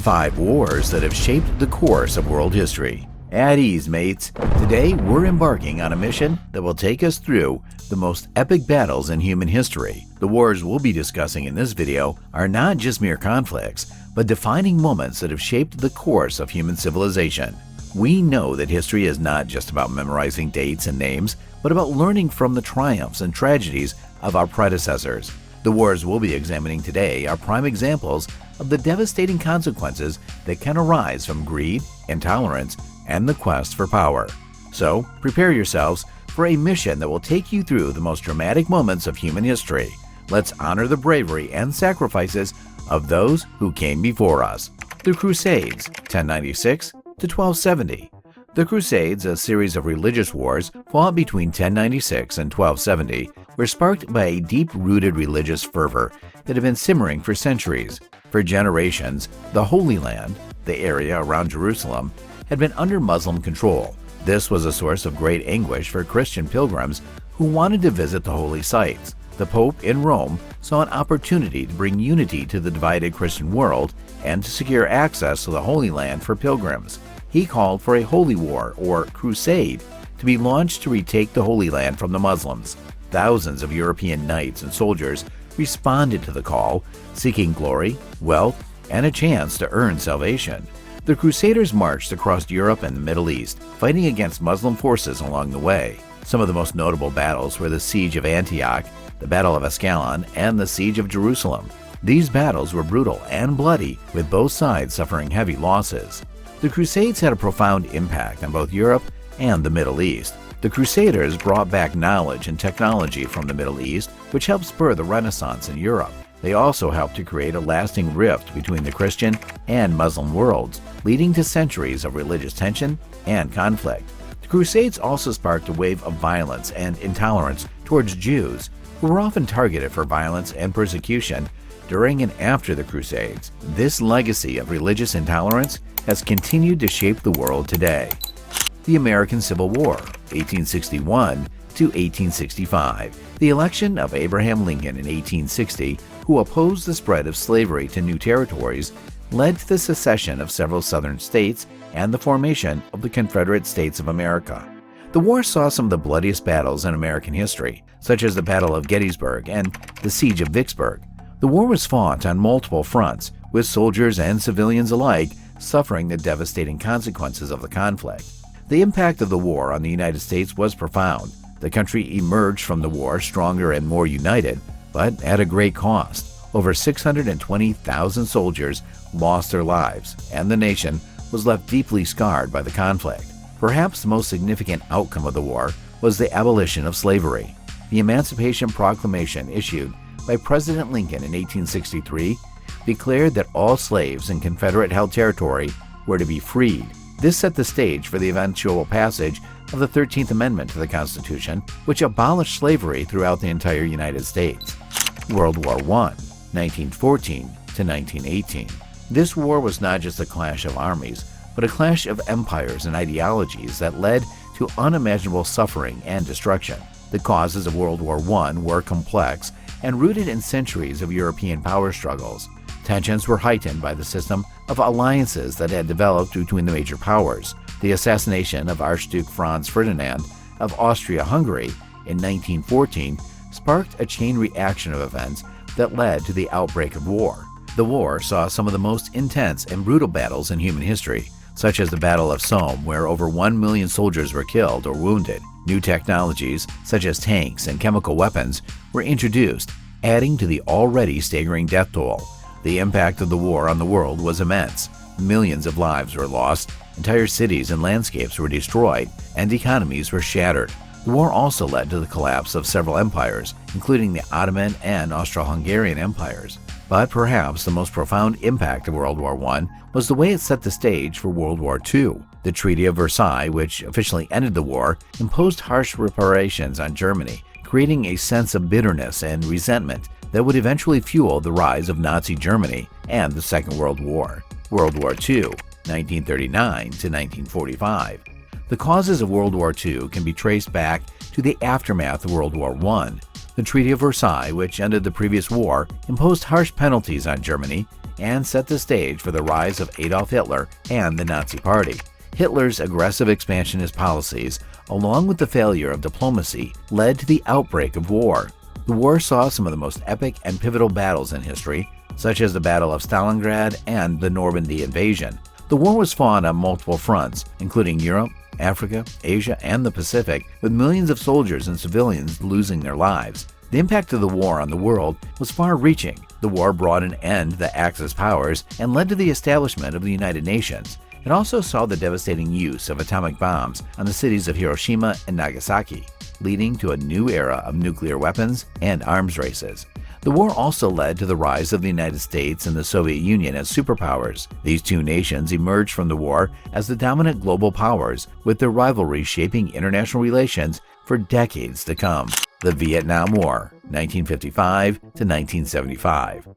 5 wars that have shaped the course of world history. At ease, mates. Today, we're embarking on a mission that will take us through the most epic battles in human history. The wars we'll be discussing in this video are not just mere conflicts, but defining moments that have shaped the course of human civilization. We know that history is not just about memorizing dates and names, but about learning from the triumphs and tragedies of our predecessors. The wars we'll be examining today are prime examples of the devastating consequences that can arise from greed, intolerance, and the quest for power. So, prepare yourselves for a mission that will take you through the most dramatic moments of human history. Let's honor the bravery and sacrifices of those who came before us. The Crusades, 1096 to 1270. The Crusades, a series of religious wars fought between 1096 and 1270, were sparked by a deep-rooted religious fervor that had been simmering for centuries. For generations, the Holy Land, the area around Jerusalem, had been under Muslim control. This was a source of great anguish for Christian pilgrims who wanted to visit the holy sites. The Pope in Rome saw an opportunity to bring unity to the divided Christian world and to secure access to the Holy Land for pilgrims. He called for a holy war, or crusade, to be launched to retake the Holy Land from the Muslims. Thousands of European knights and soldiers responded to the call, seeking glory, wealth, and a chance to earn salvation. The Crusaders marched across Europe and the Middle East, fighting against Muslim forces along the way. Some of the most notable battles were the Siege of Antioch, the Battle of Ascalon, and the Siege of Jerusalem. These battles were brutal and bloody, with both sides suffering heavy losses. The Crusades had a profound impact on both Europe and the Middle East. The Crusaders brought back knowledge and technology from the Middle East, which helped spur the Renaissance in Europe. They also helped to create a lasting rift between the Christian and Muslim worlds, leading to centuries of religious tension and conflict. The Crusades also sparked a wave of violence and intolerance towards Jews, who were often targeted for violence and persecution during and after the Crusades. This legacy of religious intolerance has continued to shape the world today. The American Civil War, 1861 to 1865. The election of Abraham Lincoln in 1860, who opposed the spread of slavery to new territories, led to the secession of several southern states and the formation of the Confederate States of America. The war saw some of the bloodiest battles in American history, such as the Battle of Gettysburg and the Siege of Vicksburg. The war was fought on multiple fronts, with soldiers and civilians alike suffering the devastating consequences of the conflict. The impact of the war on the United States was profound. The country emerged from the war stronger and more united, but at a great cost. Over 620,000 soldiers lost their lives, and the nation was left deeply scarred by the conflict. Perhaps the most significant outcome of the war was the abolition of slavery. The Emancipation Proclamation issued by President Lincoln in 1863 declared that all slaves in Confederate-held territory were to be freed. This set the stage for the eventual passage of the 13th Amendment to the Constitution, which abolished slavery throughout the entire United States. World War I, 1914 to 1918. This war was not just a clash of armies, but a clash of empires and ideologies that led to unimaginable suffering and destruction. The causes of World War I were complex and rooted in centuries of European power struggles. Tensions were heightened by the system of alliances that had developed between the major powers. The assassination of Archduke Franz Ferdinand of Austria-Hungary in 1914 sparked a chain reaction of events that led to the outbreak of war. The war saw some of the most intense and brutal battles in human history, such as the Battle of Somme, where over 1 million soldiers were killed or wounded. New technologies, such as tanks and chemical weapons, were introduced, adding to the already staggering death toll. The impact of the war on the world was immense. Millions of lives were lost, entire cities and landscapes were destroyed, and economies were shattered. The war also led to the collapse of several empires, including the Ottoman and Austro-Hungarian empires. But perhaps the most profound impact of World War I was the way it set the stage for World War II. The Treaty of Versailles, which officially ended the war, imposed harsh reparations on Germany, creating a sense of bitterness and resentment that would eventually fuel the rise of Nazi Germany and the Second World War. World War II, 1939 to 1945. The causes of World War II can be traced back to the aftermath of World War I. The Treaty of Versailles, which ended the previous war, imposed harsh penalties on Germany and set the stage for the rise of Adolf Hitler and the Nazi Party. Hitler's aggressive expansionist policies, along with the failure of diplomacy, led to the outbreak of war. The war saw some of the most epic and pivotal battles in history, such as the Battle of Stalingrad and the Normandy invasion. The war was fought on multiple fronts, including Europe, Africa, Asia, and the Pacific, with millions of soldiers and civilians losing their lives. The impact of the war on the world was far-reaching. The war brought an end to the Axis powers and led to the establishment of the United Nations. It also saw the devastating use of atomic bombs on the cities of Hiroshima and Nagasaki, leading to a new era of nuclear weapons and arms races. The war also led to the rise of the United States and the Soviet Union as superpowers. These two nations emerged from the war as the dominant global powers, with their rivalry shaping international relations for decades to come. The Vietnam War, 1955 to 1975.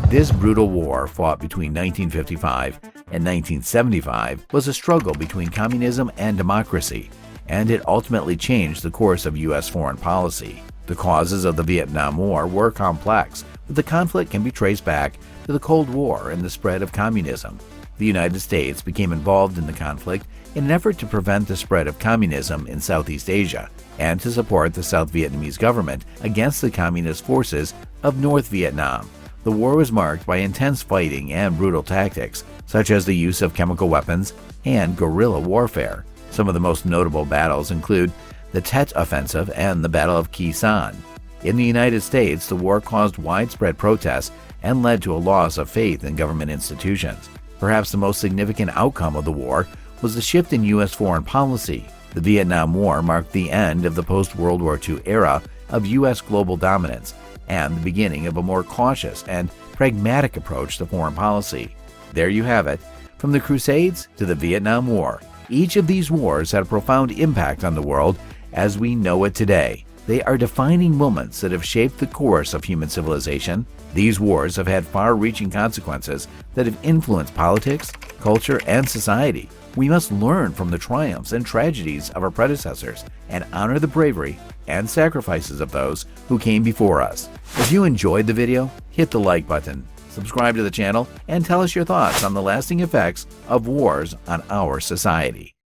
This brutal war, fought between 1955 and 1975, was a struggle between communism and democracy, and it ultimately changed the course of U.S. foreign policy. The causes of the Vietnam War were complex, but the conflict can be traced back to the Cold War and the spread of communism. The United States became involved in the conflict in an effort to prevent the spread of communism in Southeast Asia and to support the South Vietnamese government against the communist forces of North Vietnam. The war was marked by intense fighting and brutal tactics, such as the use of chemical weapons and guerrilla warfare. Some of the most notable battles include the Tet Offensive and the Battle of Khe Sanh. In the United States, the war caused widespread protests and led to a loss of faith in government institutions. Perhaps the most significant outcome of the war was the shift in U.S. foreign policy. The Vietnam War marked the end of the post-World War II era of U.S. global dominance and the beginning of a more cautious and pragmatic approach to foreign policy. There you have it, from the Crusades to the Vietnam War. Each of these wars had a profound impact on the world as we know it today. They are defining moments that have shaped the course of human civilization. These wars have had far-reaching consequences that have influenced politics, culture, and society. We must learn from the triumphs and tragedies of our predecessors and honor the bravery and sacrifices of those who came before us. If you enjoyed the video, hit the like button, subscribe to the channel, and tell us your thoughts on the lasting effects of wars on our society.